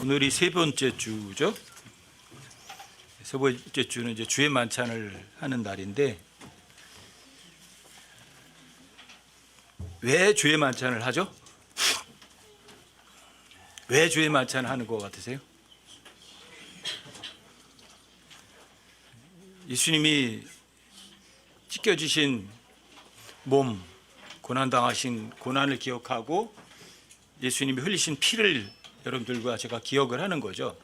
오늘이 세 번째 주죠. 세 번째 주는 이제 주의 만찬을 하는 날인데, 왜 주의 만찬을 하죠? 왜 주의 만찬을 하는 것 같으세요? 예수님이 찢겨지신 몸, 고난당하신 고난을 기억하고 예수님이 흘리신 피를 여러분들과 제가 기억을 하는 거죠.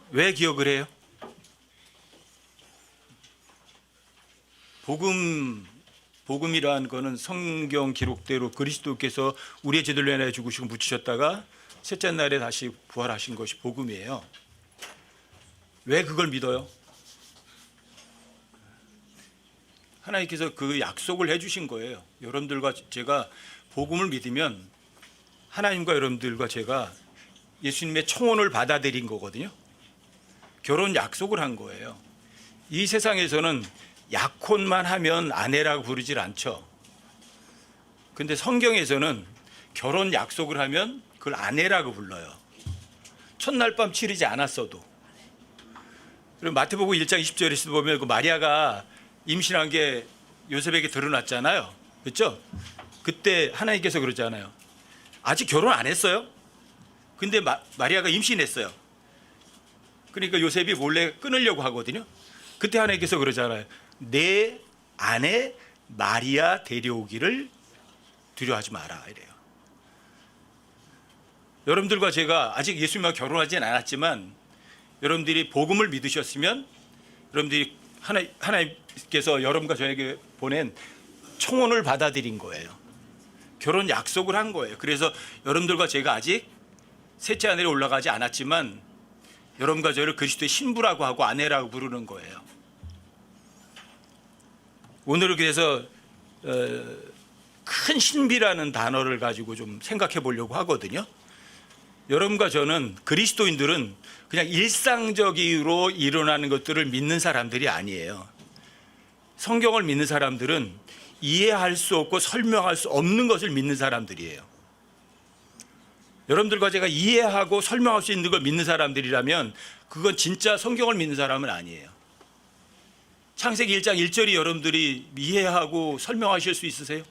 왜 기억을 해요? 복음이라는 거는 성경 기록대로 그리스도께서 우리의 죄들로 인하여 죽으시고 묻히셨다가 셋째 날에 다시 부활하신 것이 복음이에요. 왜 그걸 믿어요? 하나님께서 그 약속을 해주신 거예요. 여러분들과 제가 복음을 믿으면 하나님과 여러분들과 제가 예수님의 청혼을 받아들인 거거든요. 결혼 약속을 한 거예요. 이 세상에서는 약혼만 하면 아내라고 부르질 않죠. 근데 성경에서는 결혼 약속을 하면 그걸 아내라고 불러요. 첫날 밤 치르지 않았어도. 그리고 마태복음 1장 20절에서 보면 그 마리아가 임신한 게 요셉에게 드러났잖아요. 그렇죠? 그때 하나님께서 그러잖아요. 아직 결혼 안 했어요. 근데 마리아가 임신했어요. 그러니까 요셉이 몰래 끊으려고 하거든요. 그때 하나님께서 그러잖아요. 내 아내 마리아 데려오기를 두려워하지 마라 이래요. 여러분들과 제가 아직 예수님과 결혼하지는 않았지만 여러분들이 복음을 믿으셨으면 여러분들이 하나님께서 여러분과 저에게 보낸 청혼을 받아들인 거예요. 결혼 약속을 한 거예요. 그래서 여러분들과 제가 아직 셋째 하늘에 올라가지 않았지만 여러분과 저를 그리스도의 신부라고 하고 아내라고 부르는 거예요. 오늘은 그래서 큰 신비라는 단어를 가지고 좀 생각해 보려고 하거든요. 여러분과 저는 그리스도인들은 그냥 일상적으로 일어나는 것들을 믿는 사람들이 아니에요. 성경을 믿는 사람들은 이해할 수 없고 설명할 수 없는 것을 믿는 사람들이에요. 여러분들과 제가 이해하고 설명할 수 있는 걸 믿는 사람들이라면 그건 진짜 성경을 믿는 사람은 아니에요. 창세기 1장 1절이 여러분들이 이해하고 설명하실 수 있으세요?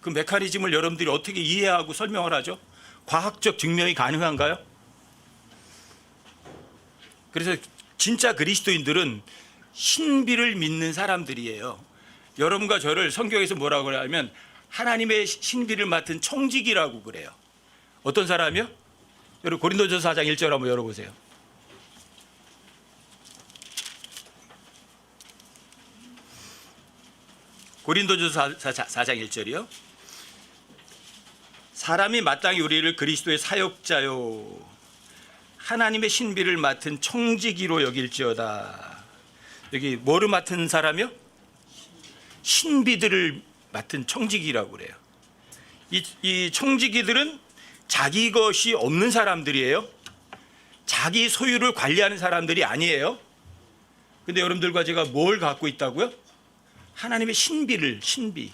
그 메커니즘을 여러분들이 어떻게 이해하고 설명을 하죠? 과학적 증명이 가능한가요? 그래서 진짜 그리스도인들은 신비를 믿는 사람들이에요. 여러분과 저를 성경에서 뭐라고 하냐면 하나님의 신비를 맡은 청지기라고 그래요. 어떤 사람이요? 여러분 고린도전서 4장 1절 한번 열어보세요. 고린도전서 4장 1절이요. 사람이 마땅히 우리를 그리스도의 사역자요 하나님의 신비를 맡은 청지기로 여길지어다. 여기 뭐를 맡은 사람이요? 신비들을 맡은 청지기라고 그래요. 이 청지기들은 자기 것이 없는 사람들이에요. 자기 소유를 관리하는 사람들이 아니에요. 근데 여러분들과 제가 뭘 갖고 있다고요? 하나님의 신비.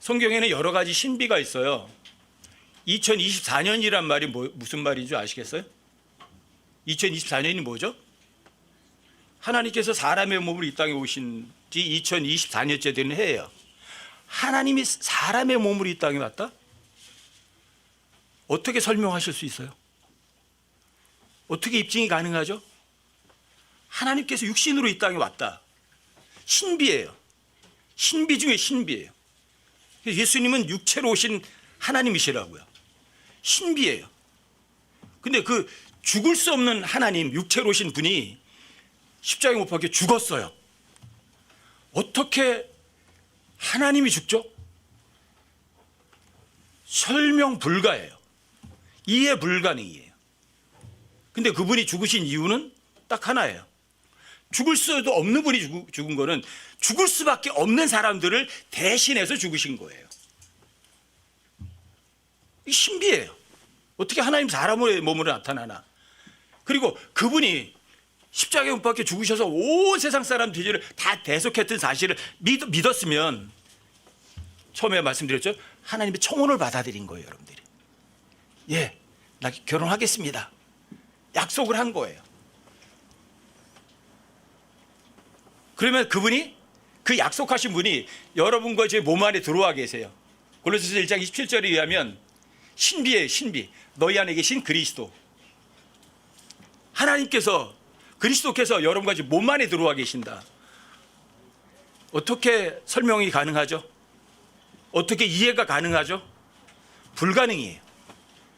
성경에는 여러 가지 신비가 있어요. 2024년이란 말이 무슨 말인지 아시겠어요? 2024년이 뭐죠? 하나님께서 사람의 몸으로 이 땅에 오신 지 2024년째 되는 해예요. 하나님이 사람의 몸으로 이 땅에 왔다? 어떻게 설명하실 수 있어요? 어떻게 입증이 가능하죠? 하나님께서 육신으로 이 땅에 왔다. 신비예요. 신비 중에 신비예요. 예수님은 육체로 오신 하나님이시라고요. 신비예요. 근데 그 죽을 수 없는 하나님, 육체로 오신 분이 십자가에 못 박혀 죽었어요. 어떻게 하나님이 죽죠? 설명 불가예요. 이해 불가능이에요. 근데 그분이 죽으신 이유는 딱 하나예요. 죽을 수도 없는 분이 죽은 거는 죽을 수밖에 없는 사람들을 대신해서 죽으신 거예요. 이 신비예요. 어떻게 하나님 사람의 몸으로 나타나나. 그리고 그분이 십자가에 못 박혀 죽으셔서 온 세상 사람 죄를 다 대속했던 사실을 믿었으면 처음에 말씀드렸죠. 하나님의 청혼을 받아들인 거예요, 여러분들이. 예, 나 결혼하겠습니다. 약속을 한 거예요. 그러면 그분이, 그 약속하신 분이 여러분과 제 몸 안에 들어와 계세요. 골로새서 1장 27절에 의하면 신비예요, 신비. 너희 안에 계신 그리스도. 하나님께서, 그리스도께서 여러분과 제 몸 안에 들어와 계신다. 어떻게 설명이 가능하죠? 어떻게 이해가 가능하죠? 불가능이에요.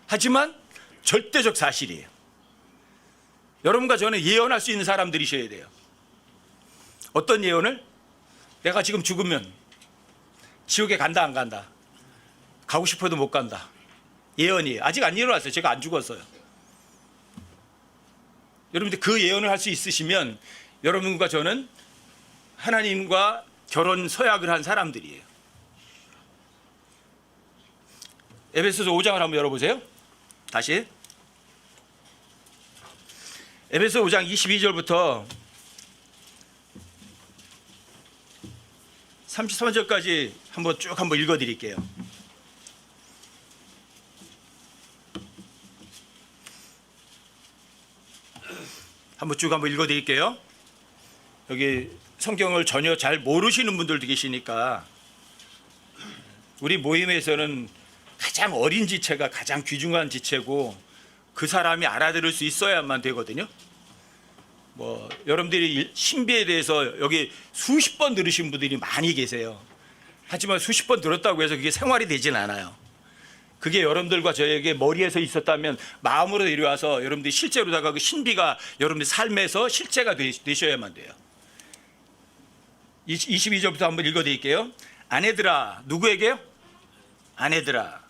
하지만 절대적 사실이에요. 여러분과 저는 예언할 수 있는 사람들이셔야 돼요. 어떤 예언을? 내가 지금 죽으면 지옥에 간다 안 간다? 가고 싶어도 못 간다. 예언이에요. 아직 안 일어났어요. 제가 안 죽었어요. 여러분들 그 예언을 할 수 있으시면 여러분과 저는 하나님과 결혼 서약을 한 사람들이에요. 에베소서 5장을 한번 열어보세요. 다시. 에베소 5장 22절부터 33절까지 한번 쭉 한번 읽어드릴게요. 한번 읽어드릴게요. 여기 성경을 전혀 잘 모르시는 분들도 계시니까, 우리 모임에서는 가장 어린 지체가 가장 귀중한 지체고 그 사람이 알아들을 수 있어야만 되거든요. 뭐 여러분들이 신비에 대해서 여기 수십 번 들으신 분들이 많이 계세요. 하지만 수십 번 들었다고 해서 그게 생활이 되진 않아요. 그게 여러분들과 저에게 머리에서 있었다면 마음으로 내려와서 여러분들이 실제로다가 그 신비가 여러분들 삶에서 실제가 되셔야만 돼요. 22절부터 한번 읽어드릴게요. 아내들아, 누구에게요? 아내들아.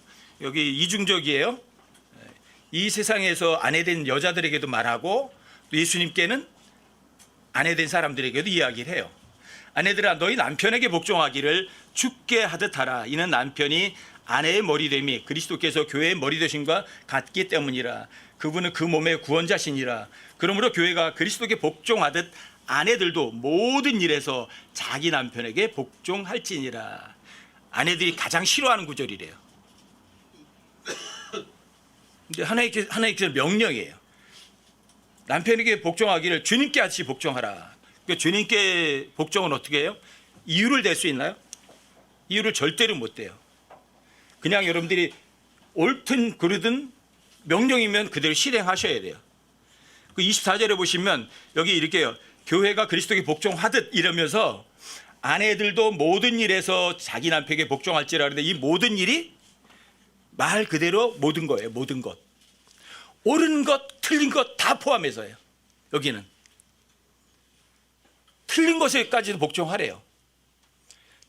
여기 이중적이에요. 이 세상에서 아내된 여자들에게도 말하고 또 예수님께는 아내된 사람들에게도 이야기를 해요. 아내들아, 너희 남편에게 복종하기를 주께 하듯 하라. 이는 남편이 아내의 머리됨이 그리스도께서 교회의 머리 되심과 같기 때문이라. 그분은 그 몸의 구원자시니라. 그러므로 교회가 그리스도께 복종하듯 아내들도 모든 일에서 자기 남편에게 복종할지니라. 아내들이 가장 싫어하는 구절이래요. 근데 하나님께서 명령이에요. 남편에게 복종하기를 주님께 같이 복종하라. 그러니까 주님께 복종은 어떻게 해요? 이유를 댈 수 있나요? 이유를 절대로 못 대요. 그냥 여러분들이 옳든 그르든 명령이면 그대로 실행하셔야 돼요. 그 24절에 보시면 여기 이렇게요. 교회가 그리스도에게 복종하듯 이러면서 아내들도 모든 일에서 자기 남편에게 복종할지라. 그런데 이 모든 일이 말 그대로 모든 거예요. 모든 것. 옳은 것, 틀린 것 다 포함해서요. 여기는. 틀린 것에까지도 복종하래요.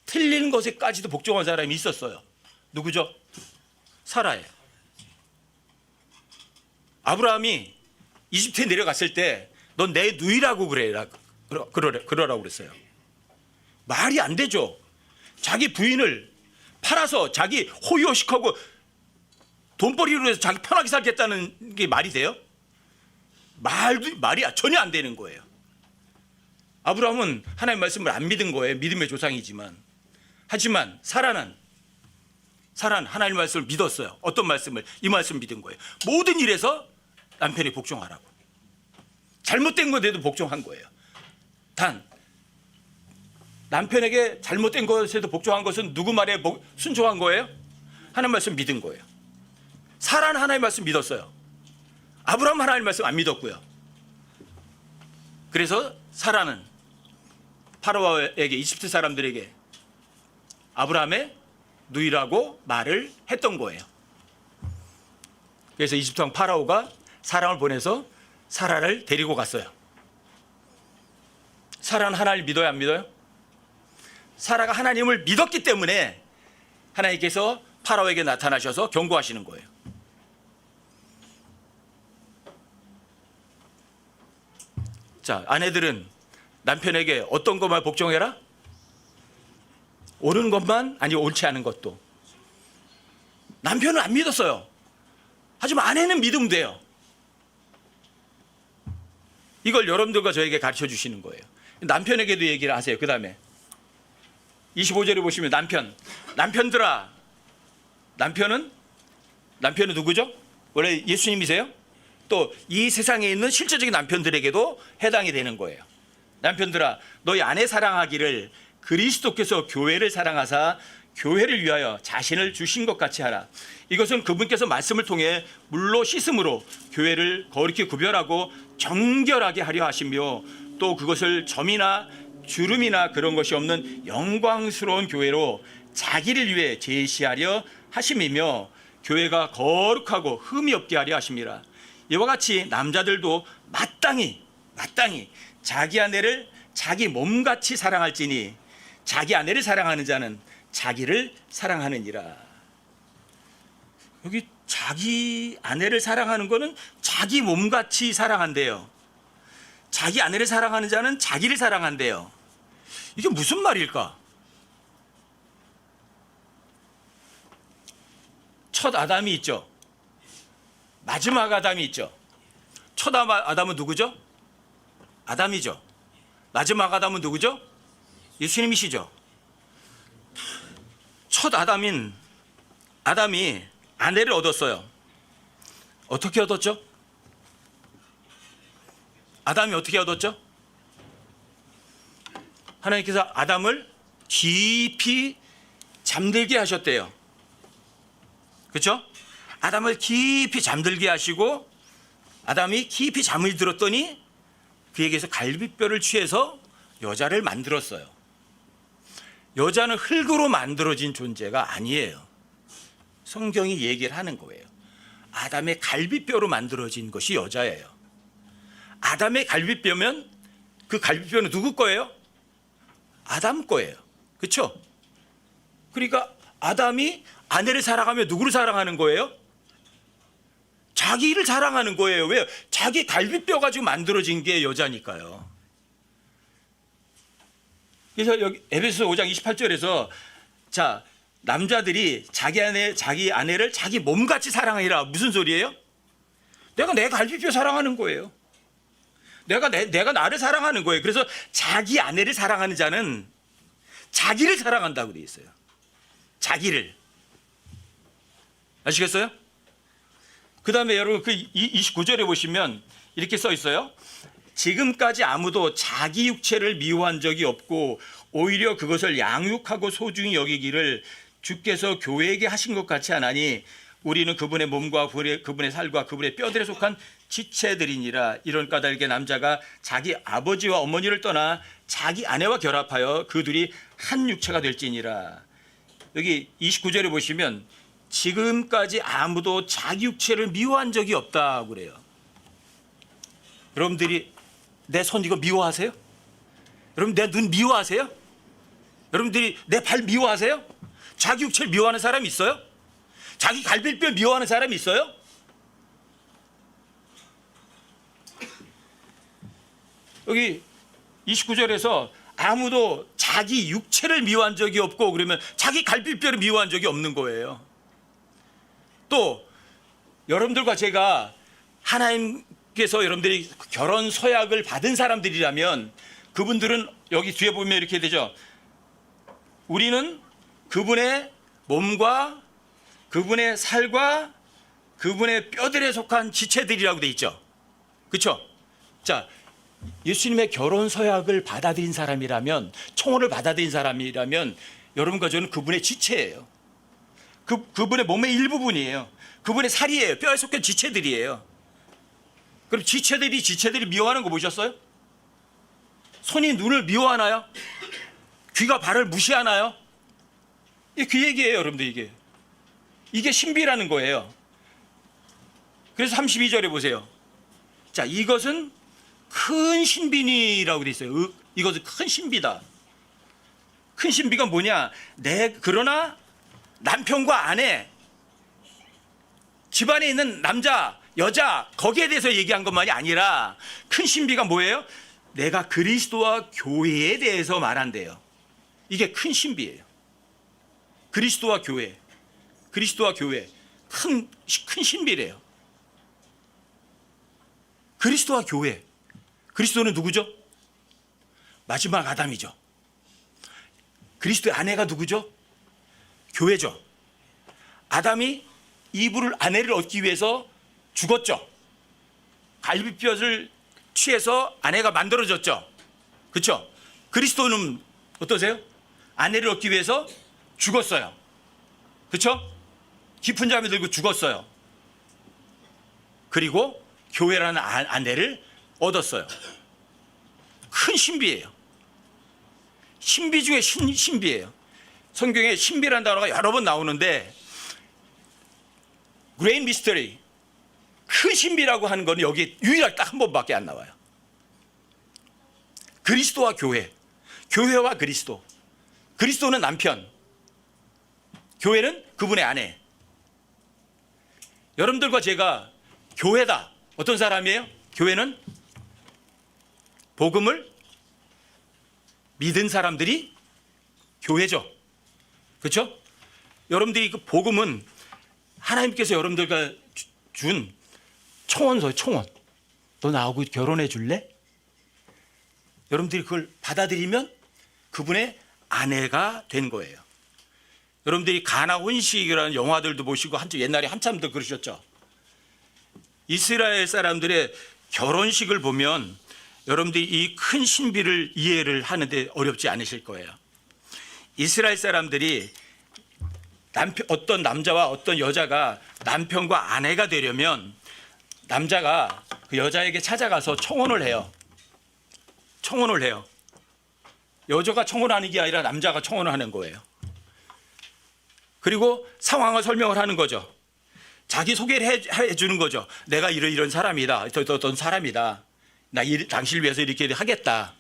틀린 것에까지도 복종한 사람이 있었어요. 누구죠? 사라예요. 아브라함이 이집트에 내려갔을 때 넌 내 누이라고 그러라고 그랬어요. 말이 안 되죠. 자기 부인을 팔아서 자기 호의호식하고 돈벌이로 해서 자기 편하게 살겠다는 게 말이 돼요? 말이 전혀 안 되는 거예요. 아브라함은 하나님의 말씀을 안 믿은 거예요. 믿음의 조상이지만. 하지만 사라는 하나님의 말씀을 믿었어요. 어떤 말씀을? 이 말씀을 믿은 거예요. 모든 일에서 남편이 복종하라고. 잘못된 것에도 복종한 거예요. 단 남편에게 잘못된 것에도 복종한 것은 누구 말에 순종한 거예요? 하나님의 말씀 믿은 거예요. 사라는 하나님의 말씀 믿었어요. 아브라함은 하나님의 말씀 안 믿었고요. 그래서 사라는 파라오에게, 이집트 사람들에게 아브라함의 누이라고 말을 했던 거예요. 그래서 이집트 왕 파라오가 사람을 보내서 사라를 데리고 갔어요. 사라는 하나님을 믿어요, 안 믿어요? 사라가 하나님을 믿었기 때문에 하나님께서 파라오에게 나타나셔서 경고하시는 거예요. 자, 아내들은 남편에게 어떤 것만 복종해라? 옳은 것만, 아니 옳지 않은 것도. 남편은 안 믿었어요. 하지만 아내는 믿으면 돼요. 이걸 여러분들과 저에게 가르쳐 주시는 거예요. 남편에게도 얘기를 하세요. 그 다음에 25절에 보시면 남편들아, 남편은 누구죠? 원래 예수님이세요? 또 이 세상에 있는 실제적인 남편들에게도 해당이 되는 거예요. 남편들아, 너희 아내 사랑하기를 그리스도께서 교회를 사랑하사 교회를 위하여 자신을 주신 것 같이 하라. 이것은 그분께서 말씀을 통해 물로 씻음으로 교회를 거룩히 구별하고 정결하게 하려 하시며, 또 그것을 점이나 주름이나 그런 것이 없는 영광스러운 교회로 자기를 위해 제시하려 하심이며, 교회가 거룩하고 흠이 없게 하려 하심이라. 이와 같이 남자들도 마땅히 자기 아내를 자기 몸같이 사랑할지니 자기 아내를 사랑하는 자는 자기를 사랑하느니라. 여기 자기 아내를 사랑하는 거는 자기 몸같이 사랑한대요. 자기 아내를 사랑하는 자는 자기를 사랑한대요. 이게 무슨 말일까? 첫 아담이 있죠. 마지막 아담이 있죠. 첫 아담은 누구죠? 아담이죠. 마지막 아담은 누구죠? 예수님이시죠. 첫 아담인 아담이 아내를 얻었어요. 어떻게 얻었죠? 아담이 어떻게 얻었죠? 하나님께서 아담을 깊이 잠들게 하셨대요. 그렇죠? 아담을 깊이 잠들게 하시고 아담이 깊이 잠을 들었더니 그에게서 갈비뼈를 취해서 여자를 만들었어요. 여자는 흙으로 만들어진 존재가 아니에요. 성경이 얘기를 하는 거예요. 아담의 갈비뼈로 만들어진 것이 여자예요. 아담의 갈비뼈면 그 갈비뼈는 누구 거예요? 아담 거예요. 그렇죠? 그러니까 아담이 아내를 사랑하며 누구를 사랑하는 거예요? 자기를 사랑하는 거예요. 왜요? 자기 갈비뼈 가지고 만들어진 게 여자니까요. 그래서 여기 에베소서 5장 28절에서 자, 남자들이 자기 아내를 자기 몸같이 사랑하리라. 무슨 소리예요? 내가 내 갈비뼈 사랑하는 거예요. 내가 나를 사랑하는 거예요. 그래서 자기 아내를 사랑하는 자는 자기를 사랑한다고 돼 있어요. 자기를. 아시겠어요? 그 다음에 여러분 그 29절에 보시면 이렇게 써 있어요. 지금까지 아무도 자기 육체를 미워한 적이 없고 오히려 그것을 양육하고 소중히 여기기를 주께서 교회에게 하신 것 같이 하나니 우리는 그분의 몸과 그분의 살과 그분의 뼈들에 속한 지체들이니라. 이런 까닭에 남자가 자기 아버지와 어머니를 떠나 자기 아내와 결합하여 그 둘이 한 육체가 될지니라. 여기 29절에 보시면 지금까지 아무도 자기 육체를 미워한 적이 없다고 그래요. 여러분들이 내 손 이거 미워하세요? 여러분 내 눈 미워하세요? 여러분들이 내 발 미워하세요? 자기 육체를 미워하는 사람 있어요? 자기 갈비뼈 미워하는 사람 있어요? 여기 29절에서 아무도 자기 육체를 미워한 적이 없고 그러면 자기 갈비뼈를 미워한 적이 없는 거예요. 또 여러분들과 제가 하나님께서 여러분들이 결혼 서약을 받은 사람들이라면 그분들은 여기 뒤에 보면 이렇게 되죠. 우리는 그분의 몸과 그분의 살과 그분의 뼈들에 속한 지체들이라고 돼 있죠. 그렇죠? 자, 예수님의 결혼 서약을 받아들인 사람이라면, 청혼을 받아들인 사람이라면 여러분과 저는 그분의 지체예요. 그분의 몸의 일부분이에요. 그분의 살이에요. 뼈에 속한 지체들이에요. 그럼 지체들이 미워하는 거 보셨어요? 손이 눈을 미워하나요? 귀가 발을 무시하나요? 그 얘기예요, 여러분들. 이게 신비라는 거예요. 그래서 32절에 보세요. 자, 이것은 큰 신비니라고 돼 있어요. 이것은 큰 신비다. 큰 신비가 뭐냐? 그러나 남편과 아내, 집안에 있는 남자, 여자, 거기에 대해서 얘기한 것만이 아니라 큰 신비가 뭐예요? 내가 그리스도와 교회에 대해서 말한대요. 이게 큰 신비예요. 그리스도와 교회. 큰 신비래요. 그리스도와 교회. 그리스도는 누구죠? 마지막 아담이죠. 그리스도의 아내가 누구죠? 교회죠. 아담이 이브를 아내를 얻기 위해서 죽었죠. 갈비뼈를 취해서 아내가 만들어졌죠. 그렇죠? 그리스도는 어떠세요? 아내를 얻기 위해서 죽었어요. 그렇죠? 깊은 잠이 들고 죽었어요. 그리고 교회라는 아내를 얻었어요. 큰 신비예요. 신비 중에 신비예요. 성경에 신비라는 단어가 여러 번 나오는데 Great Mystery, 큰 신비라고 하는 건 여기 유일하게 딱 한 번밖에 안 나와요. 그리스도와 교회, 교회와 그리스도. 그리스도는 남편, 교회는 그분의 아내. 여러분들과 제가 교회다. 어떤 사람이에요? 교회는 복음을 믿은 사람들이 교회죠. 그렇죠? 여러분들이 그 복음은 하나님께서 여러분들과 준 청원서예요. 청원. 너 나하고 결혼해 줄래? 여러분들이 그걸 받아들이면 그분의 아내가 된 거예요. 여러분들이 가나 혼식이라는 영화들도 보시고 옛날에 한참도 그러셨죠. 이스라엘 사람들의 결혼식을 보면 여러분들이 이 큰 신비를 이해를 하는데 어렵지 않으실 거예요. 이스라엘 사람들이 어떤 남자와 어떤 여자가 남편과 아내가 되려면 남자가 그 여자에게 찾아가서 청혼을 해요. 청혼을 해요. 여자가 청혼하는 게 아니라 남자가 청혼을 하는 거예요. 그리고 상황을 설명을 하는 거죠. 자기 소개를 해주는 거죠. 내가 이런 사람이다. 어떤 사람이다. 나 당신을 위해서 이렇게 하겠다.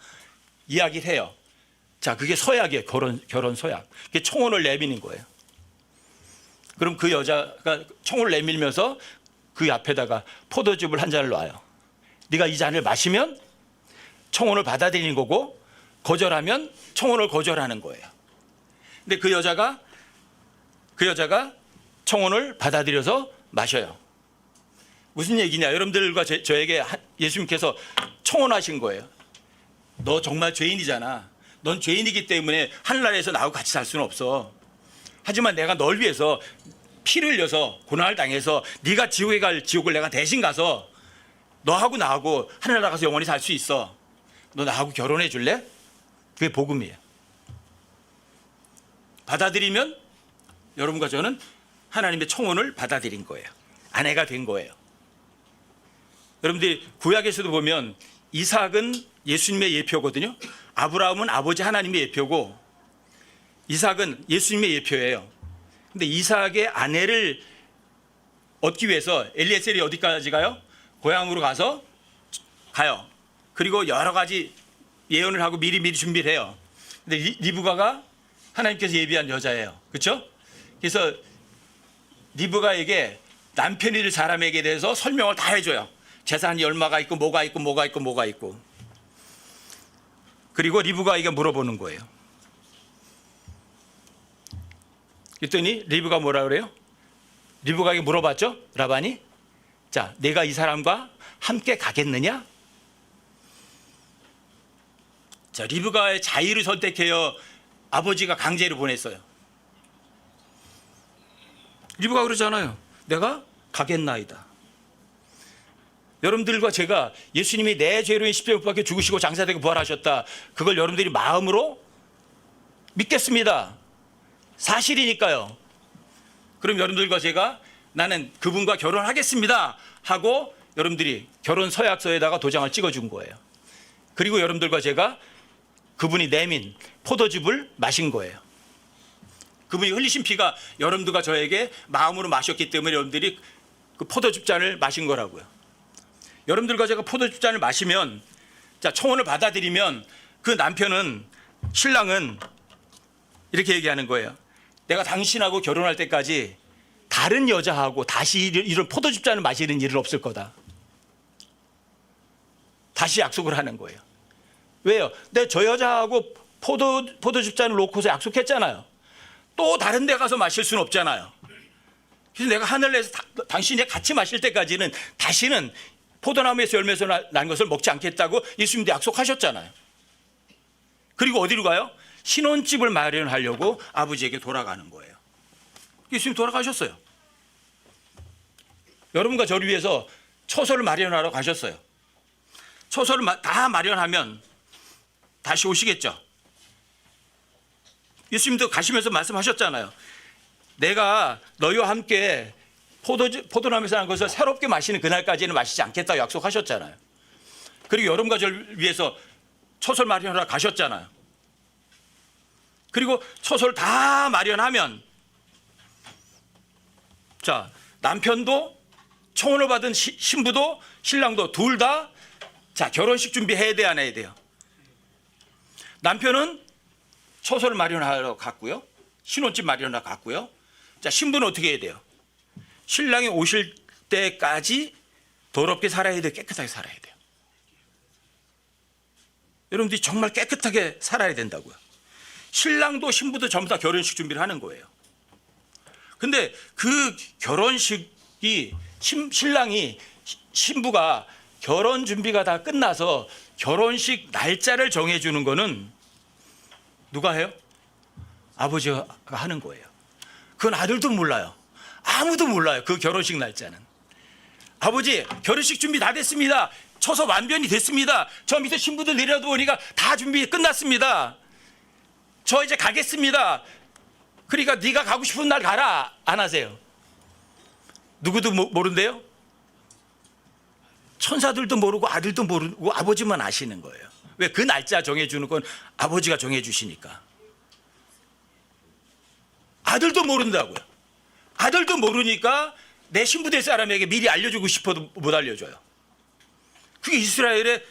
이야기를 해요. 자, 그게 서약이에요. 결혼 서약. 그게 청혼을 내미는 거예요. 그럼 그 여자가 청혼을 내밀면서 그 앞에다가 포도즙을 한 잔을 놔요. 네가 이 잔을 마시면 청혼을 받아들이는 거고 거절하면 청혼을 거절하는 거예요. 근데 그 여자가 청혼을 받아들여서 마셔요. 무슨 얘기냐? 여러분들과 저에게 예수님께서 청혼하신 거예요. 너 정말 죄인이잖아. 넌 죄인이기 때문에 하늘나라에서 나하고 같이 살 수는 없어. 하지만 내가 널 위해서 피를 흘려서 고난을 당해서 네가 지옥에 갈 지옥을 내가 대신 가서 너하고 나하고 하늘나라 가서 영원히 살 수 있어. 너 나하고 결혼해 줄래? 그게 복음이에요. 받아들이면 여러분과 저는 하나님의 청혼을 받아들인 거예요. 아내가 된 거예요. 여러분들이 구약에서도 보면 이삭은 예수님의 예표거든요. 아브라함은 아버지 하나님의 예표고 이삭은 예수님의 예표예요. 근데 이삭의 아내를 얻기 위해서 엘리에셀이 어디까지 가요? 고향으로 가요. 그리고 여러 가지 예언을 하고 미리 준비를 해요. 근데 리브가가 하나님께서 예비한 여자예요. 그렇죠? 그래서 리브가에게 남편일 사람에게 대해서 설명을 다 해줘요. 재산이 얼마가 있고 뭐가 있고. 그리고 리브가에게 물어보는 거예요. 그랬더니 리브가 뭐라 그래요? 리브가에게 물어봤죠? 라반이. 자, 내가 이 사람과 함께 가겠느냐? 자, 리브가의 자유를 선택해요? 아버지가 강제로 보냈어요? 리브가 그러잖아요. 내가 가겠나이다. 여러분들과 제가 예수님이 내 죄로 십자가에 못 박혀 죽으시고 장사되고 부활하셨다. 그걸 여러분들이 마음으로 믿겠습니다. 사실이니까요. 그럼 여러분들과 제가 나는 그분과 결혼하겠습니다 하고 여러분들이 결혼 서약서에다가 도장을 찍어준 거예요. 그리고 여러분들과 제가 그분이 내민 포도즙을 마신 거예요. 그분이 흘리신 피가 여러분들과 저에게 마음으로 마셨기 때문에 여러분들이 그 포도즙 잔을 마신 거라고요. 여러분들과 제가 포도즙 잔을 마시면, 자, 청혼을 받아들이면 그 남편은, 신랑은 이렇게 얘기하는 거예요. 내가 당신하고 결혼할 때까지 다른 여자하고 다시 이런 포도즙 잔을 마시는 일은 없을 거다. 다시 약속을 하는 거예요. 왜요? 내가 저 여자하고 포도즙 잔을 놓고서 약속했잖아요. 또 다른 데 가서 마실 수는 없잖아요. 그래서 내가 하늘에서 당신이 같이 마실 때까지는 다시는 포도나무에서 열매에서 난 것을 먹지 않겠다고 예수님도 약속하셨잖아요. 그리고 어디로 가요? 신혼집을 마련하려고 아버지에게 돌아가는 거예요. 예수님 돌아가셨어요. 여러분과 저를 위해서 처소를 마련하러 가셨어요. 처소를 다 마련하면 다시 오시겠죠. 예수님도 가시면서 말씀하셨잖아요. 내가 너희와 함께 포도나무에서 난 것을 새롭게 마시는 그날까지는 마시지 않겠다고 약속하셨잖아요. 그리고 여러분과 저를 위해서 처소를 마련하러 가셨잖아요. 그리고 처소를 다 마련하면 자, 남편도 청혼을 받은 신부도 신랑도 둘 다 자, 결혼식 준비해야 돼, 안 해야 돼요? 남편은 처소를 마련하러 갔고요. 신혼집 마련하러 갔고요. 자, 신부는 어떻게 해야 돼요? 신랑이 오실 때까지 더럽게 살아야 돼요? 깨끗하게 살아야 돼요? 여러분들이 정말 깨끗하게 살아야 된다고요. 신랑도 신부도 전부 다 결혼식 준비를 하는 거예요. 근데 그 결혼식이 신랑이 신부가 결혼 준비가 다 끝나서 결혼식 날짜를 정해주는 거는 누가 해요? 아버지가 하는 거예요. 그건 아들도 몰라요. 아무도 몰라요. 그 결혼식 날짜는. 아버지, 결혼식 준비 다 됐습니다. 처소 완변이 됐습니다. 저 밑에 신부들 내려다 보니까 다 준비 끝났습니다. 저 이제 가겠습니다. 그러니까 네가 가고 싶은 날 가라. 안 하세요? 누구도 모른대요? 천사들도 모르고 아들도 모르고 아버지만 아시는 거예요. 왜? 그 날짜 정해주는 건 아버지가 정해주시니까. 아들도 모른다고요. 아들도 모르니까 내 신부 될 사람에게 미리 알려주고 싶어도 못 알려줘요. 그게 이스라엘의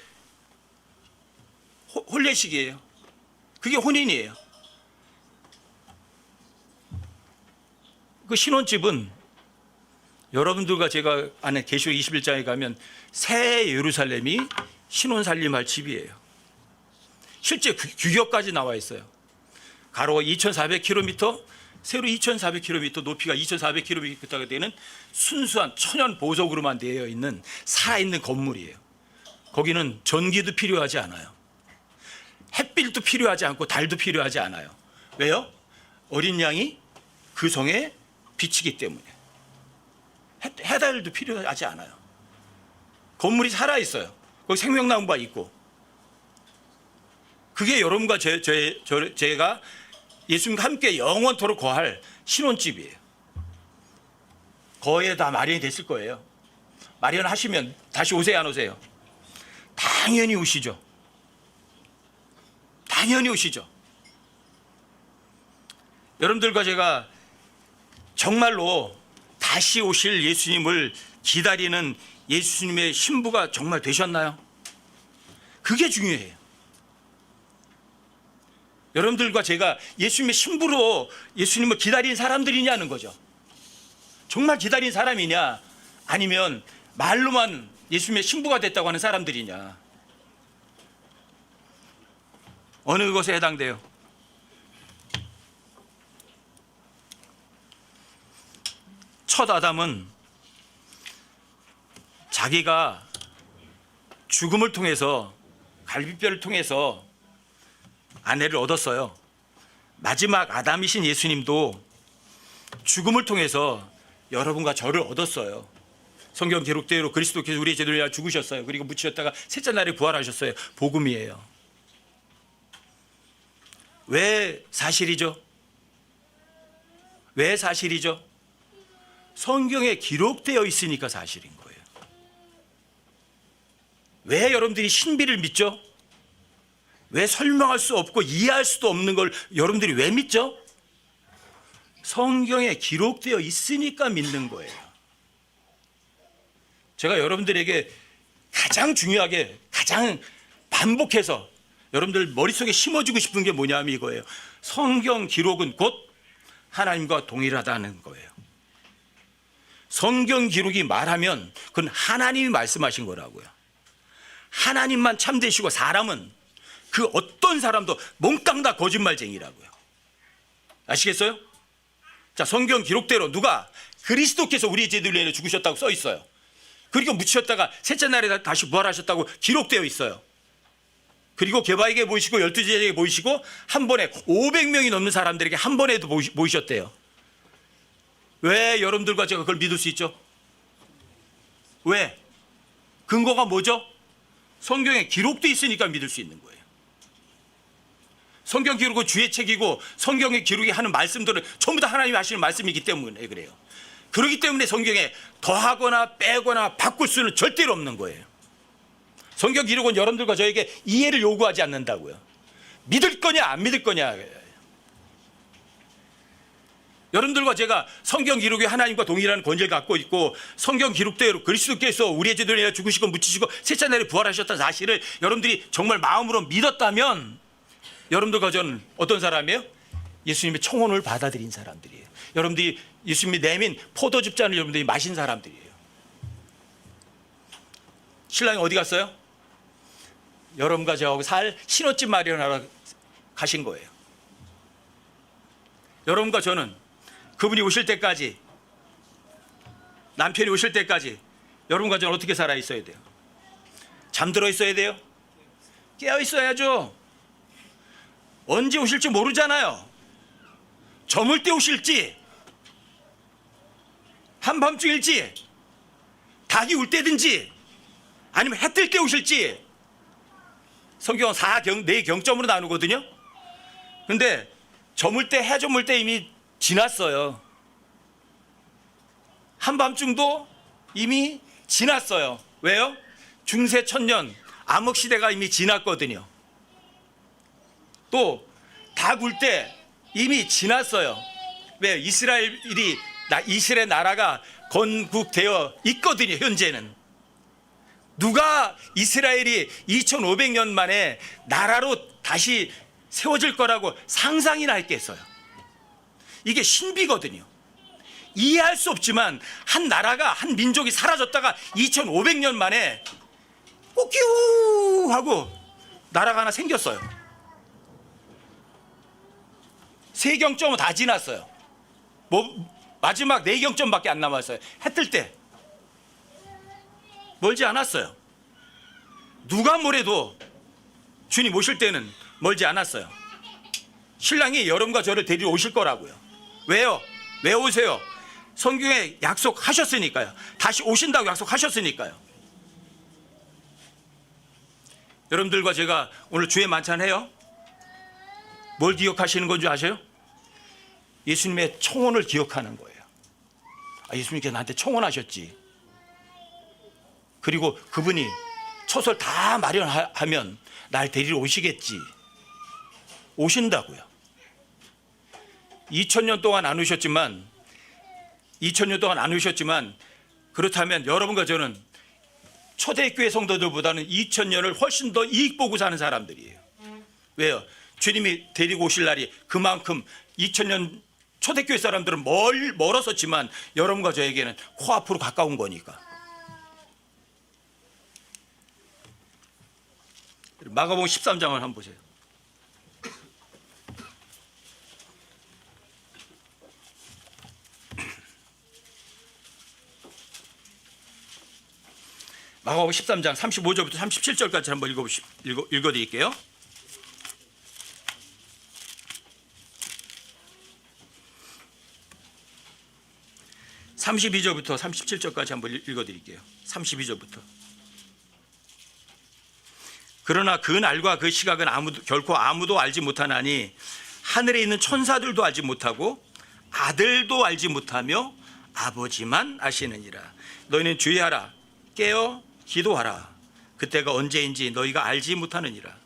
혼례식이에요. 그게 혼인이에요. 그 신혼집은 여러분들과 제가 아는 계시록 21장에 가면 새 예루살렘이 신혼 살림할 집이에요. 실제 규격까지 나와 있어요. 가로가 2,400km, 세로 2,400km, 높이가 2,400km가 되는 순수한 천연 보석으로만 되어 있는 살아있는 건물이에요. 거기는 전기도 필요하지 않아요. 햇빛도 필요하지 않고 달도 필요하지 않아요. 왜요? 어린 양이 그 성에 비치기 때문에. 해달도 필요하지 않아요. 건물이 살아있어요. 거기 생명나무가 있고. 그게 여러분과 제가 예수님과 함께 영원토록 거할 신혼집이에요. 거기에 다 마련이 됐을 거예요. 마련하시면 다시 오세요, 안 오세요? 당연히 오시죠. 당연히 오시죠. 여러분들과 제가 정말로 다시 오실 예수님을 기다리는 예수님의 신부가 정말 되셨나요? 그게 중요해요. 여러분들과 제가 예수님의 신부로 예수님을 기다린 사람들이냐는 거죠. 정말 기다린 사람이냐, 아니면 말로만 예수님의 신부가 됐다고 하는 사람들이냐. 어느 것에 해당돼요? 첫 아담은 자기가 죽음을 통해서, 갈비뼈를 통해서 아내를 얻었어요. 마지막 아담이신 예수님도 죽음을 통해서 여러분과 저를 얻었어요. 성경 기록대로 그리스도께서 우리의 죄를 위하여 죽으셨어요. 그리고 묻히셨다가 셋째 날에 부활하셨어요. 복음이에요. 왜 사실이죠? 왜 사실이죠? 성경에 기록되어 있으니까 사실인 거예요. 왜 여러분들이 신비를 믿죠? 왜 설명할 수 없고 이해할 수도 없는 걸 여러분들이 왜 믿죠? 성경에 기록되어 있으니까 믿는 거예요. 제가 여러분들에게 가장 중요하게, 가장 반복해서 여러분들 머릿속에 심어주고 싶은 게 뭐냐면 이거예요. 성경 기록은 곧 하나님과 동일하다는 거예요. 성경 기록이 말하면 그건 하나님이 말씀하신 거라고요. 하나님만 참되시고 사람은, 그 어떤 사람도 몽땅 다 거짓말쟁이라고요. 아시겠어요? 자, 성경 기록대로 누가 그리스도께서 우리의 죄들을 위해 죽으셨다고 써 있어요. 그리고 묻히셨다가 셋째 날에 다시 부활하셨다고 기록되어 있어요. 그리고 게바에게 모이시고 12제자에게 모이시고 한 번에 500명이 넘는 사람들에게 한 번에도 모이셨대요. 왜 여러분들과 제가 그걸 믿을 수 있죠? 왜? 근거가 뭐죠? 성경에 기록도 있으니까 믿을 수 있는 거예요. 성경 기록은 주의 책이고 성경의 기록이 하는 말씀들은 전부 다 하나님이 하시는 말씀이기 때문에 그래요. 그렇기 때문에 성경에 더하거나 빼거나 바꿀 수는 절대로 없는 거예요. 성경 기록은 여러분들과 저에게 이해를 요구하지 않는다고요. 믿을 거냐 안 믿을 거냐. 여러분들과 제가 성경 기록이 하나님과 동일한 권위를 갖고 있고 성경 기록대로 그리스도께서 우리의 죄를 위하여 죽으시고 묻히시고 셋째 날에 부활하셨다는 사실을 여러분들이 정말 마음으로 믿었다면 여러분들과 저는 어떤 사람이에요? 예수님의 청혼을 받아들인 사람들이에요. 여러분들이 예수님이 내민 포도즙 잔을 여러분들이 마신 사람들이에요. 신랑이 어디 갔어요? 여러분과 저하고 살 신혼집 마련하러 가신 거예요. 여러분과 저는 그분이 오실 때까지, 남편이 오실 때까지 여러분과 저는 어떻게 살아 있어야 돼요? 잠들어 있어야 돼요? 깨어 있어야죠. 언제 오실지 모르잖아요. 저물 때 오실지, 한밤중일지, 닭이 울 때든지, 아니면 해 뜰 때 오실지. 성경은 4경점으로 나누거든요. 근데 저물 때, 해 저물 때 이미 지났어요. 한밤중도 이미 지났어요. 왜요? 중세 천년 암흑 시대가 이미 지났거든요. 또 닭 울 때 이미 지났어요. 왜요? 이스라엘 나라가 건국되어 있거든요. 현재는 누가 이스라엘이 2500년 만에 나라로 다시 세워질 거라고 상상이나 했겠어요. 이게 신비거든요. 이해할 수 없지만 한 나라가, 한 민족이 사라졌다가 2500년 만에 꼬끼우 하고 나라가 하나 생겼어요. 세 경점은 다 지났어요. 마지막 네 경점밖에 안 남았어요. 해 뜰 때. 멀지 않았어요. 누가 뭐래도 주님 오실 때는 멀지 않았어요. 신랑이 여러분과 저를 데리러 오실 거라고요. 왜요? 왜 오세요? 성경에 약속하셨으니까요. 다시 오신다고 약속하셨으니까요. 여러분들과 제가 오늘 주의 만찬 해요. 뭘 기억하시는 건지 아세요? 예수님의 청혼을 기억하는 거예요. 예수님께서 나한테 청혼하셨지. 그리고 그분이 처소를 다 마련하면 날 데리러 오시겠지. 오신다고요. 2000년 동안 안 오셨지만 그렇다면 여러분과 저는 초대교회 성도들보다는 2000년을 훨씬 더 이익 보고 사는 사람들이에요. 왜요? 주님이 데리고 오실 날이 그만큼 2000년 초대교회 사람들은 멀었었지만 여러분과 저에게는 코앞으로 가까운 거니까. 마가복음 13장을 한번 보세요. 마가복음 13장 35절부터 37절까지 한번 읽어드릴게요. (32절부터) (37절까지) 한번 읽어드릴게요. 32절부터. 그러나 그 날과 그 시각은 결코 아무도 알지 못하나니 하늘에 있는 천사들도 알지 못하고 아들도 알지 못하며 아버지만 아시느니라. 너희는 주의하라. 깨어 기도하라. 그때가 언제인지 너희가 알지 못하느니라.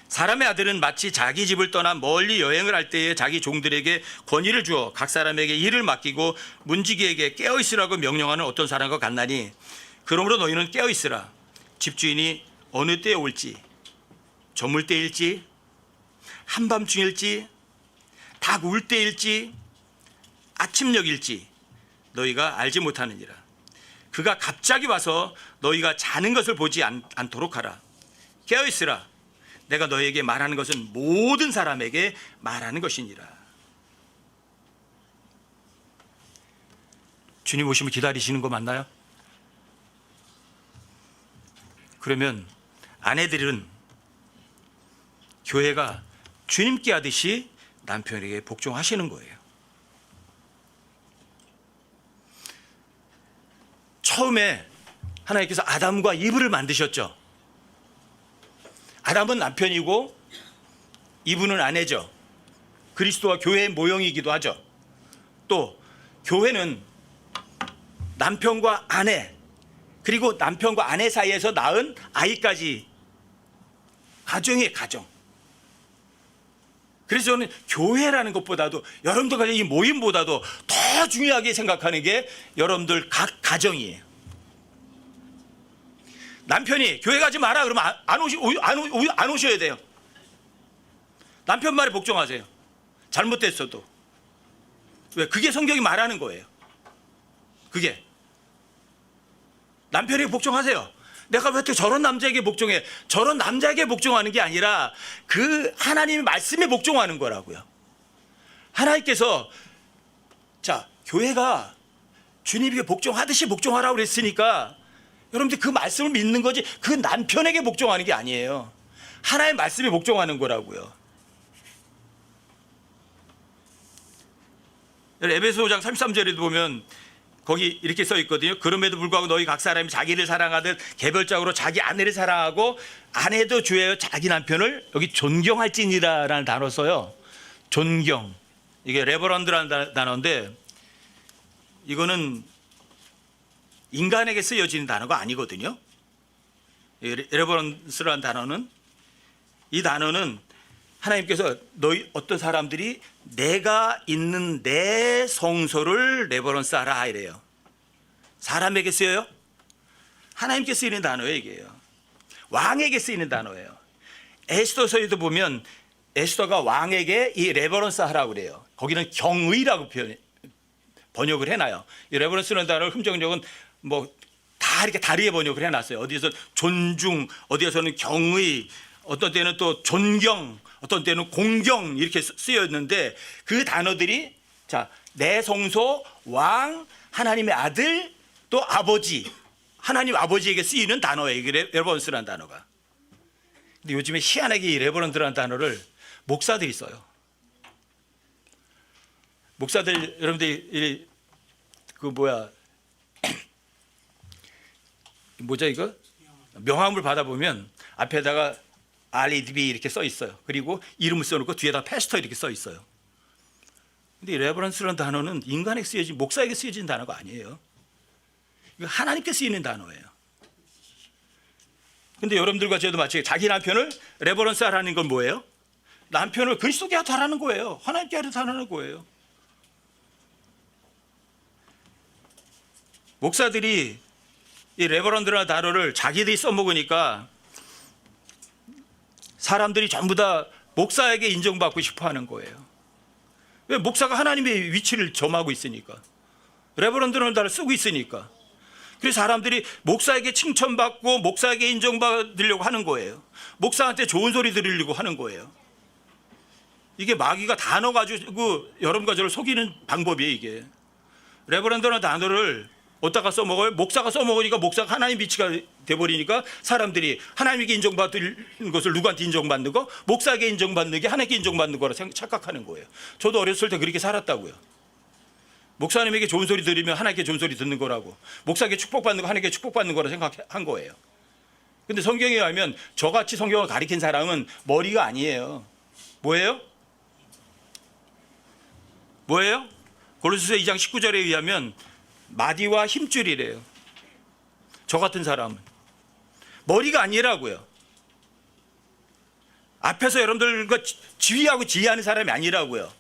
사람의 아들은 마치 자기 집을 떠나 멀리 여행을 할 때에 자기 종들에게 권위를 주어 각 사람에게 일을 맡기고 문지기에게 깨어 있으라고 명령하는 어떤 사람과 같나니 그러므로 너희는 깨어 있으라. 집주인이 어느 때에 올지, 저물 때일지, 한밤중일지, 닭 울 때일지, 아침녘일지 너희가 알지 못하느니라. 그가 갑자기 와서 너희가 자는 것을 보지 않도록 하라. 깨어 있으라. 내가 너희에게 말하는 것은 모든 사람에게 말하는 것이니라. 주님 오시면 기다리시는 거 맞나요? 그러면 아내들은 교회가 주님께 하듯이 남편에게 복종하시는 거예요. 처음에 하나님께서 아담과 이브를 만드셨죠. 아담은 남편이고 이브는 아내죠. 그리스도와 교회의 모형이기도 하죠. 또 교회는 남편과 아내, 그리고 남편과 아내 사이에서 낳은 아이까지 가정이에요, 가정. 그래서 저는 교회라는 것보다도, 여러분들과 이 모임보다도 더 중요하게 생각하는 게 여러분들 각 가정이에요. 남편이 교회 가지 마라 그러면 안 오셔야 돼요. 남편 말에 복종하세요. 잘못됐어도. 왜? 그게 성경이 말하는 거예요. 그게. 남편에게 복종하세요. 내가 왜 또 저런 남자에게 복종해? 저런 남자에게 복종하는 게 아니라 그 하나님의 말씀에 복종하는 거라고요. 하나님께서, 자, 교회가 주님에게 복종하듯이 복종하라고 그랬으니까 여러분들 그 말씀을 믿는 거지, 그 남편에게 복종하는 게 아니에요. 하나님의 말씀에 복종하는 거라고요. 에베소 5장 33절에도 보면 거기 이렇게 써 있거든요. 그럼에도 불구하고 너희 각 사람이 자기를 사랑하듯 개별적으로 자기 아내를 사랑하고 아내도 주여 자기 남편을, 여기 존경할지니라라는 단어 써요. 존경. 이게 레버런드라는 단어인데 이거는 인간에게 쓰여지는 단어가 아니거든요. 레버런스라는 단어는, 이 단어는 하나님께서 너희 어떤 사람들이 내가 있는 내 성소를 레버런스 하라 이래요. 사람에게 쓰여요? 하나님께 쓰이는 단어예요. 이게요. 왕에게 쓰이는 단어예요. 에스더서에도 보면 에스더가 왕에게 이 레버런스 하라고 그래요. 거기는 경의라고 번역을 해놔요. 이 레버런스라는 단어를 흠정적은 뭐 다 이렇게 다르게 번역을 해놨어요. 어디에서 존중, 어디에서는 경의, 어떤 때는 또 존경, 어떤 때는 공경 이렇게 쓰였는데, 그 단어들이, 자, 내 성소, 왕, 하나님의 아들, 또 아버지, 하나님 아버지에게 쓰이는 단어예요. 이게 레버런스라는 단어가. 근데 요즘에 희한하게 이 레버런스라는 단어를 목사들이 써요. 목사들, 여러분들 뭐죠 이거? 명함을 받아보면 앞에다가 REDB 이렇게 써 있어요. 그리고 이름을 써놓고 뒤에다 패스터 이렇게 써 있어요. 근데 이 레버런스라는 단어는 인간에게 쓰여진, 목사에게 쓰여진 단어가 아니에요. 이거 하나님께 쓰이는 단어예요. 근데 여러분들과 저도 마치 자기 남편을 레버런스 하라는 건 뭐예요? 남편을 그리스도께 하라는 거예요. 하나님께 하라는 거예요. 목사들이 이 레버런드라는 단어를 자기들이 써먹으니까 사람들이 전부 다 목사에게 인정받고 싶어 하는 거예요. 왜? 목사가 하나님의 위치를 점하고 있으니까. 레버런드라는 단어를 쓰고 있으니까. 그래서 사람들이 목사에게 칭찬받고 목사에게 인정받으려고 하는 거예요. 목사한테 좋은 소리 들으려고 하는 거예요. 이게 마귀가 단어 가지고 여러분과 저를 속이는 방법이에요. 이게 레버런드라는 단어를 어디다가 써먹어요? 목사가 써먹으니까 목사가 하나님 위치가 돼버리니까 사람들이 하나님에게 인정받는 것을 누구한테 인정받는 거? 목사에게 인정받는 게 하나님께 인정받는 거라 착각하는 거예요. 저도 어렸을 때 그렇게 살았다고요. 목사님에게 좋은 소리 들으면 하나님께 좋은 소리 듣는 거라고, 목사에게 축복받는 거 하나님께 축복받는 거라 생각한 거예요. 근데 성경에 의하면 저같이 성경을 가리킨 사람은 머리가 아니에요. 뭐예요? 뭐예요? 고린도서 2장 19절에 의하면 마디와 힘줄이래요. 저 같은 사람은 머리가 아니라고요. 앞에서 여러분들과 지휘하고 지휘하는 사람이 아니라고요.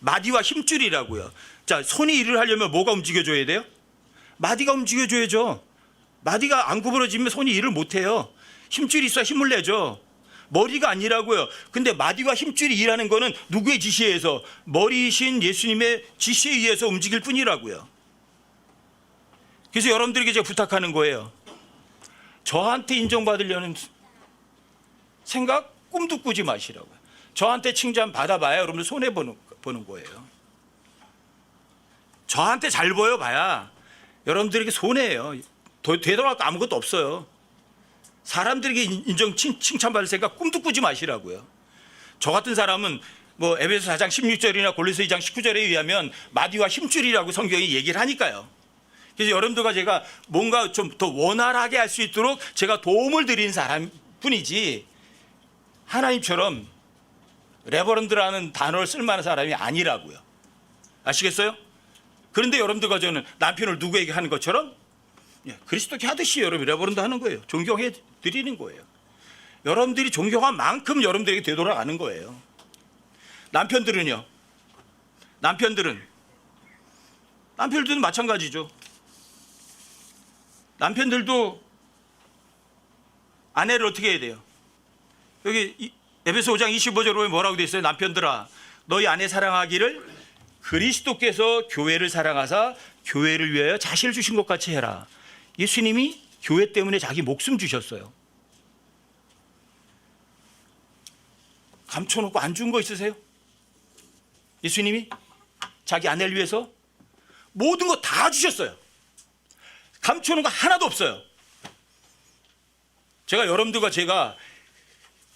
마디와 힘줄이라고요. 자, 손이 일을 하려면 뭐가 움직여줘야 돼요? 마디가 움직여줘야죠. 마디가 안 구부러지면 손이 일을 못해요. 힘줄이 있어야 힘을 내죠. 머리가 아니라고요. 근데 마디와 힘줄이 일하는 거는 누구의 지시에 의해서? 머리이신 예수님의 지시에 의해서 움직일 뿐이라고요. 그래서 여러분들에게 제가 부탁하는 거예요. 저한테 인정받으려는 생각 꿈도 꾸지 마시라고요. 저한테 칭찬 받아봐야 여러분들 손해보는 거예요. 저한테 잘 보여봐야 여러분들에게 손해예요. 되돌아갈 거 아무것도 없어요. 사람들에게 칭찬받을 생각 꿈도 꾸지 마시라고요. 저 같은 사람은 뭐 에베소 4장 16절이나 골로새 2장 19절에 의하면 마디와 힘줄이라고 성경이 얘기를 하니까요. 그래서 여러분들과 제가 뭔가 좀 더 원활하게 할 수 있도록 제가 도움을 드리는 사람뿐이지 하나님처럼 레버런드라는 단어를 쓸 만한 사람이 아니라고요. 아시겠어요? 그런데 여러분들과 저는 남편을 누구에게 하는 것처럼 그리스도께 하듯이 여러분 레버런드 하는 거예요. 존경해 드리는 거예요. 여러분들이 존경한 만큼 여러분들에게 되돌아가는 거예요. 남편들은요. 남편들도 마찬가지죠. 남편들도 아내를 어떻게 해야 돼요? 여기 에베소 5장 25절에 뭐라고 되어 있어요? 남편들아 너희 아내 사랑하기를 그리스도께서 교회를 사랑하사 교회를 위하여 자신을 주신 것 같이 해라. 예수님이 교회 때문에 자기 목숨 주셨어요. 감춰놓고 안 준 거 있으세요? 예수님이 자기 아내를 위해서 모든 거 다 주셨어요. 감춰놓은 거 하나도 없어요. 제가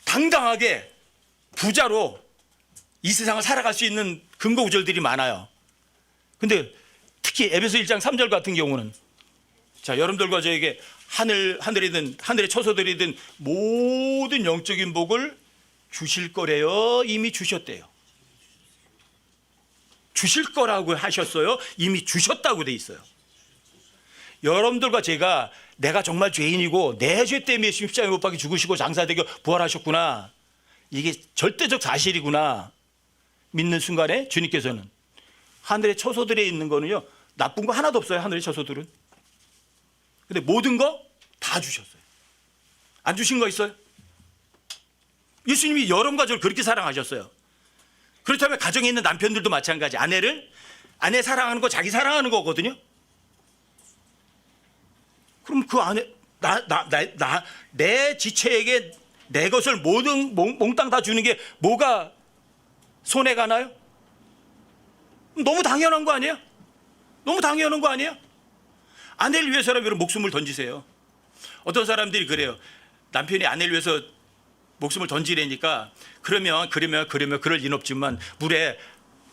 당당하게 부자로 이 세상을 살아갈 수 있는 근거 구절들이 많아요. 근데 특히 에베소 1장 3절 같은 경우는 자, 여러분들과 저에게 하늘에 처소들이든 모든 영적인 복을 주실 거래요. 이미 주셨대요. 주실 거라고 하셨어요. 이미 주셨다고 돼 있어요. 여러분들과 제가 내가 정말 죄인이고 내 죄 때문에 십자가에 못 박혀 죽으시고 장사되고 부활하셨구나. 이게 절대적 사실이구나. 믿는 순간에 주님께서는 하늘의 처소들에 있는 거는요. 나쁜 거 하나도 없어요. 하늘의 처소들은. 근데 모든 거 다 주셨어요. 안 주신 거 있어요? 예수님이 여러분과 저를 그렇게 사랑하셨어요. 그렇다면 가정에 있는 남편들도 마찬가지. 아내 사랑하는 거 자기 사랑하는 거거든요. 그럼 그 안에 내 지체에게 내 것을 모든 몽땅 다 주는 게 뭐가 손해 가나요? 너무 당연한 거 아니에요? 너무 당연한 거 아니에요? 아내를 위해서라면 여러분 목숨을 던지세요. 어떤 사람들이 그래요. 남편이 아내를 위해서 목숨을 던지려니까 그러면 그럴 리는 없지만 물에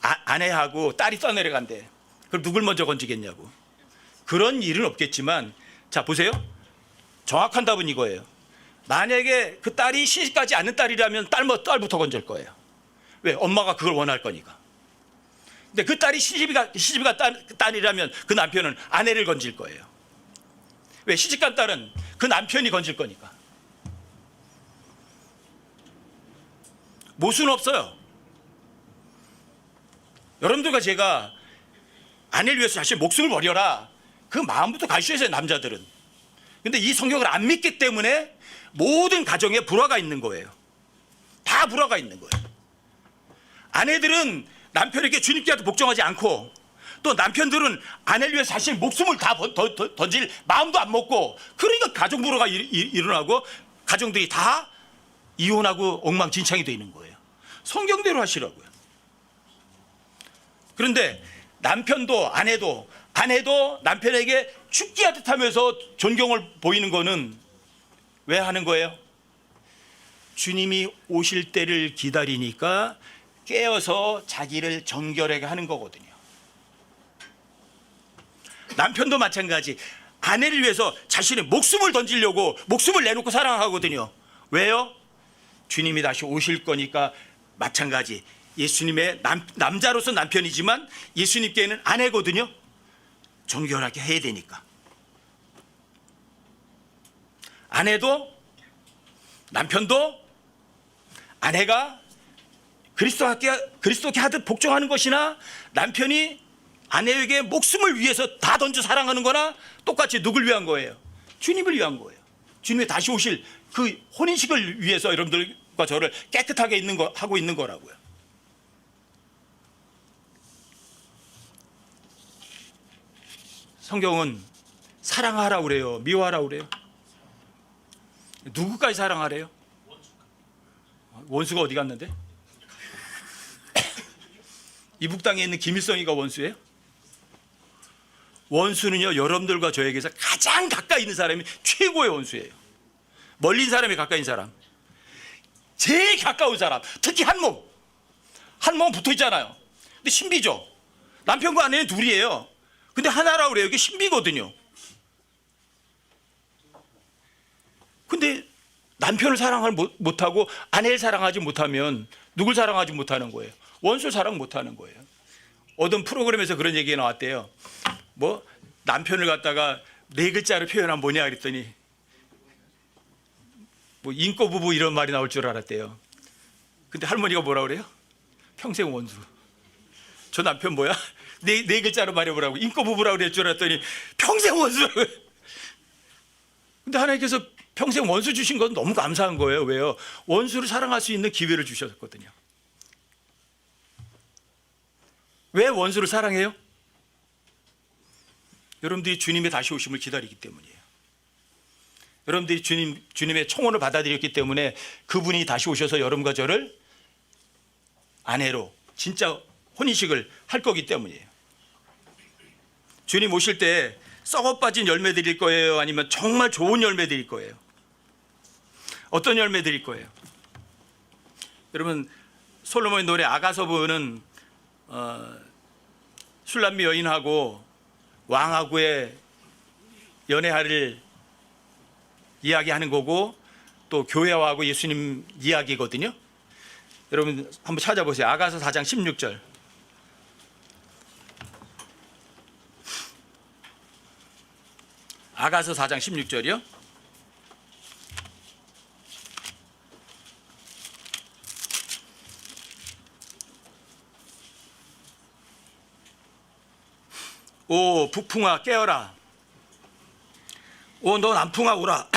아내하고 딸이 떠내려간대. 그럼 누굴 먼저 건지겠냐고. 그런 일은 없겠지만 자 보세요. 정확한 답은 이거예요. 만약에 그 딸이 시집가지 않는 딸이라면 딸부터 건질 거예요. 왜? 엄마가 그걸 원할 거니까. 근데 그 딸이 시집가 딸이라면 그 남편은 아내를 건질 거예요. 왜? 시집간 딸은 그 남편이 건질 거니까. 모순 없어요. 여러분들과 제가 아내를 위해서 자신의 목숨을 버려라. 그 마음부터 가르쳐야 돼요, 남자들은. 근데 이 성경을 안 믿기 때문에 모든 가정에 불화가 있는 거예요. 다 불화가 있는 거예요. 아내들은 남편에게 주님께 복종하지 않고 또 남편들은 아내를 위해서 자신의 목숨을 다 던질 마음도 안 먹고 그러니까 가정 불화가 일어나고 가정들이 다 이혼하고 엉망진창이 되어 있는 거예요. 성경대로 하시라고요. 그런데 아내도 남편에게 죽기 하듯 하면서 존경을 보이는 거는 왜 하는 거예요? 주님이 오실 때를 기다리니까 깨어서 자기를 정결하게 하는 거거든요. 남편도 마찬가지. 아내를 위해서 자신의 목숨을 던지려고 목숨을 내놓고 사랑하거든요. 왜요? 주님이 다시 오실 거니까 마찬가지. 예수님의 남자로서 남편이지만 예수님께는 아내거든요. 정결하게 해야 되니까. 아내도 남편도 아내가 그리스도께 하듯 복종하는 것이나 남편이 아내에게 목숨을 위해서 다 던져 사랑하는 거나 똑같이 누굴 위한 거예요? 주님을 위한 거예요. 주님이 다시 오실 그 혼인식을 위해서 여러분들과 저를 깨끗하게 하고 있는 거라고요. 성경은 사랑하라고 그래요? 미워하라고 그래요? 누구까지 사랑하래요? 원수가 어디 갔는데? 이북 땅에 있는 김일성이가 원수예요? 원수는요, 여러분들과 저에게서 가장 가까이 있는 사람이 최고의 원수예요. 멀리 있는 사람이 가까이 있는 사람, 제일 가까운 사람, 특히 한 몸은 붙어 있잖아요. 근데 신비죠. 남편과 아내는 둘이에요. 근데 하나라고 그래요. 이게 신비거든요. 근데 남편을 사랑을 못하고 아내를 사랑하지 못하면 누굴 사랑하지 못하는 거예요? 원수를 사랑 못하는 거예요. 어떤 프로그램에서 그런 얘기가 나왔대요. 뭐 남편을 갖다가 4글자로 표현하면 뭐냐 그랬더니 뭐 인꼬 부부 이런 말이 나올 줄 알았대요. 근데 할머니가 뭐라 그래요? 평생 원수. 저 남편 뭐야? 네 글자로 말해보라고. 인꼬 부부라고 그랬 줄 알았더니 평생 원수. 근데 하나님께서 평생 원수 주신 건 너무 감사한 거예요. 왜요? 원수를 사랑할 수 있는 기회를 주셨거든요. 왜 원수를 사랑해요? 여러분들이 주님의 다시 오심을 기다리기 때문이에요. 여러분들이 주님의 청혼을 받아들였기 때문에 그분이 다시 오셔서 여러분과 저를 아내로 진짜 혼인식을 할 거기 때문이에요. 주님 오실 때 썩어 빠진 열매 드릴 거예요? 아니면 정말 좋은 열매 드릴 거예요? 어떤 열매 드릴 거예요? 여러분, 솔로몬의 노래 아가서부는 술람미 여인하고 왕하고의 연애를 이야기하는 거고 또 교회와하고 예수님 이야기거든요. 여러분 한번 찾아보세요. 아가서 4장 16절. 아가서 4장 16절이요. 오 북풍아 깨어라. 오 너 남풍아 오라.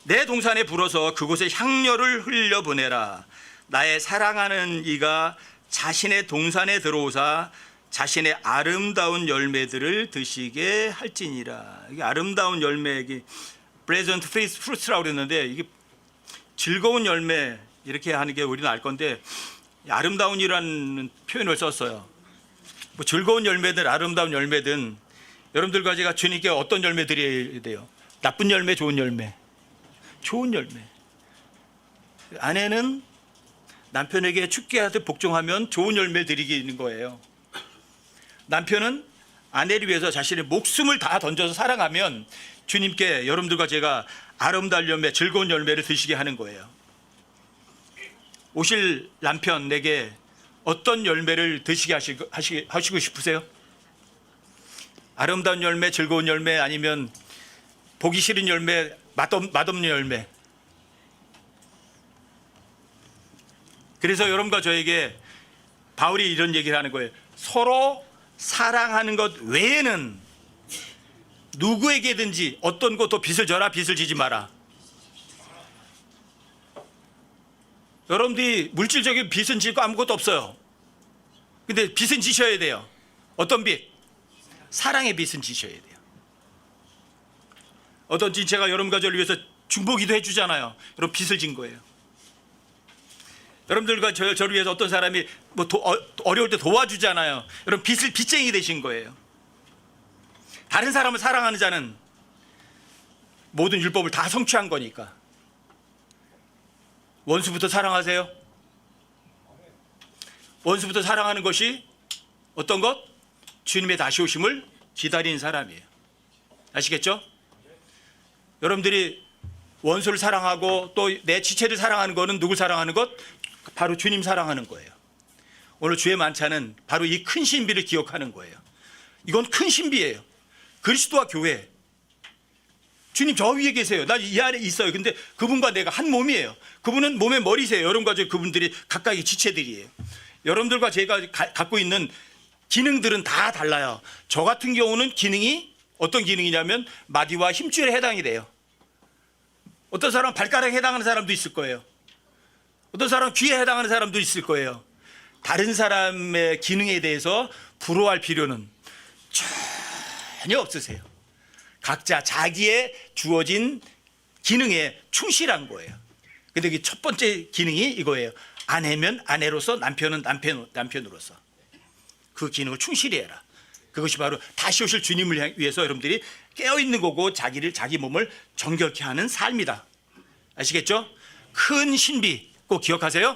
내 동산에 불어서 그곳에 향료를 흘려보내라. 나의 사랑하는 이가 자신의 동산에 들어오사 자신의 아름다운 열매들을 드시게 할지니라. 이게 아름다운 열매, 이게 pleasant fruits라고 그랬는데 이게 즐거운 열매 이렇게 하는 게 우리는 알 건데 아름다운이라는 표현을 썼어요. 뭐 즐거운 열매든 아름다운 열매든 여러분들과 제가 주님께 어떤 열매 드려야 돼요? 나쁜 열매, 좋은 열매? 좋은 열매. 아내는 남편에게 축계하듯 복종하면 좋은 열매 드리는 거예요. 남편은 아내를 위해서 자신의 목숨을 다 던져서 사랑하면 주님께 여러분들과 제가 아름다운 열매, 즐거운 열매를 드시게 하는 거예요. 오실 남편 내게 어떤 열매를 드시게 하시고 싶으세요? 아름다운 열매, 즐거운 열매, 아니면 보기 싫은 열매, 맛없는 열매? 그래서 여러분과 저에게 바울이 이런 얘기를 하는 거예요. 서로 사랑하는 것 외에는 누구에게든지 어떤 것도 빚을 져라, 빚을 지지 마라. 여러분들이 물질적인 빚은 지고 아무것도 없어요. 근데 빚은 지셔야 돼요. 어떤 빚? 사랑의 빚은 지셔야 돼요. 어떤 진체가 여러분과 저를 위해서 중보기도 해주잖아요. 여러분 빚을 진 거예요. 여러분들과 저를 위해서 어떤 사람이 뭐 어려울 때 도와주잖아요. 여러분 빚쟁이 되신 거예요. 다른 사람을 사랑하는 자는 모든 율법을 다 성취한 거니까. 원수부터 사랑하세요. 원수부터 사랑하는 것이 어떤 것? 주님의 다시 오심을 기다리는 사람이에요. 아시겠죠? 여러분들이 원수를 사랑하고 또 내 지체를 사랑하는 것은 누굴 사랑하는 것? 바로 주님 사랑하는 거예요. 오늘 주의 만찬은 바로 이 큰 신비를 기억하는 거예요. 이건 큰 신비예요. 그리스도와 교회. 주님 저 위에 계세요. 나 이 안에 있어요. 근데 그분과 내가 한 몸이에요. 그분은 몸의 머리세요. 여러분과 그분들이 각각의 지체들이에요. 여러분들과 제가 갖고 있는 기능들은 다 달라요. 저 같은 경우는 기능이 어떤 기능이냐면 마디와 힘줄에 해당이 돼요. 어떤 사람은 발가락에 해당하는 사람도 있을 거예요. 어떤 사람은 귀에 해당하는 사람도 있을 거예요. 다른 사람의 기능에 대해서 부러워할 필요는 전혀 없으세요. 각자 자기의 주어진 기능에 충실한 거예요. 근데 그 첫 번째 기능이 이거예요. 아내면 아내로서, 남편은 남편으로서 그 기능을 충실히 해라. 그것이 바로 다시 오실 주님을 위해서 여러분들이 깨어있는 거고 자기 몸을 정결케 하는 삶이다. 아시겠죠? 큰 신비 꼭 기억하세요.